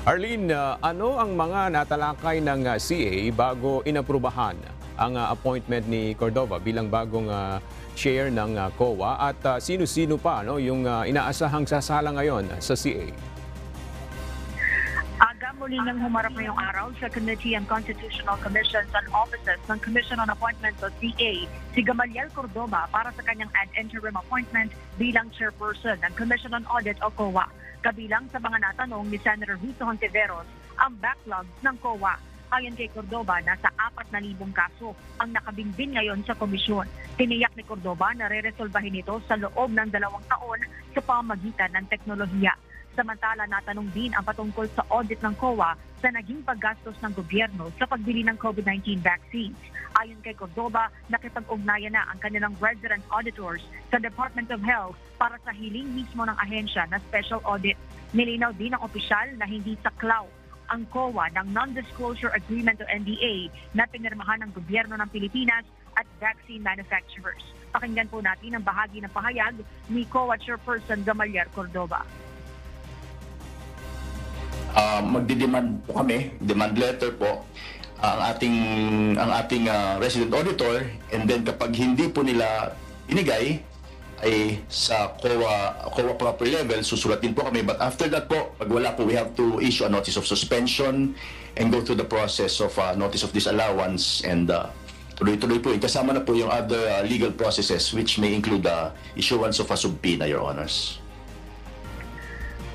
Arlene, ano ang mga natalakay ng CA bago inaprubahan ang appointment ni Cordova bilang bagong chair ng COA at sino-sino pa yung inaasahang sasala ngayon sa CA? Aga muli nang humarap ngayong araw sa Committee on Constitutional Commissions and Offices ng Commission on Appointments o CA si Gamaliel Cordova para sa kanyang ad interim appointment bilang chairperson ng Commission on Audit o COA. Kabilang sa mga natanong ni Senator Rito Hontiveros ang backlog ng COA. Ayon kay Cordova, nasa 4,000 kaso ang nakabinbin ngayon sa komisyon. Tiniyak ni Cordova na re-resolbahin ito sa loob ng 2 taon sa pamamagitan ng teknolohiya. Samantala, natanong din ang patungkol sa audit ng COA sa naging paggastos ng gobyerno sa pagbili ng COVID-19 vaccines. Ayon kay Cordova, nakipag-ugnayan na ang kanilang resident auditors sa Department of Health para sa hiling mismo ng ahensya na special audit. Nilinaw din ng opisyal na hindi saklaw ang COA ng Non-Disclosure Agreement o NDA na pinirmahan ng gobyerno ng Pilipinas at vaccine manufacturers. Pakinggan po natin ang bahagi ng pahayag ni COA Chairperson Gamaliel Cordova. Magdidemand po kami, demand letter po ang ating resident auditor, and then kapag hindi po nila inigay ay sa COA proper level susulatin po kami, but after that po pag wala po we have to issue a notice of suspension and go through the process of notice of disallowance, and tuloy-tuloy po kasama na po yung other legal processes which may include the issuance of a subpoena, Your Honors.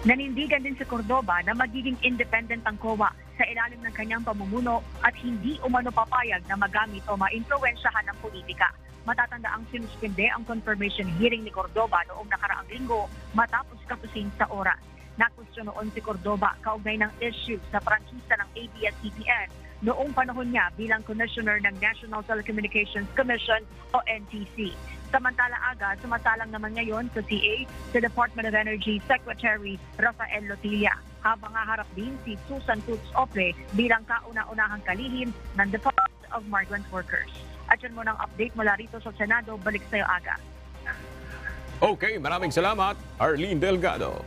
Nanindigan din si Cordova na magiging independent ang COA sa ilalim ng kanyang pamumuno at hindi umano papayag na magamit o maimpluwensyahan ng politika. Matatanda ang sinuspinde ang confirmation hearing ni Cordova noong nakaraang linggo matapos kapusin sa oras. Nakwestiyon noon si Cordova kaugnay ng issue sa prangkisa ng ABS-CBN noong panahon niya bilang Commissioner ng National Telecommunications Commission o NTC. Samantala aga, sumasalang naman ngayon sa CA sa Department of Energy Secretary Rafael Lotilla. Habang haharap din si Susan Toots Opre bilang kauna-unahang kalihim ng Department of Migrant Workers. At yan muna ang update mula rito sa Senado. Balik sa iyo aga. Okay, maraming salamat, Arlene Delgado.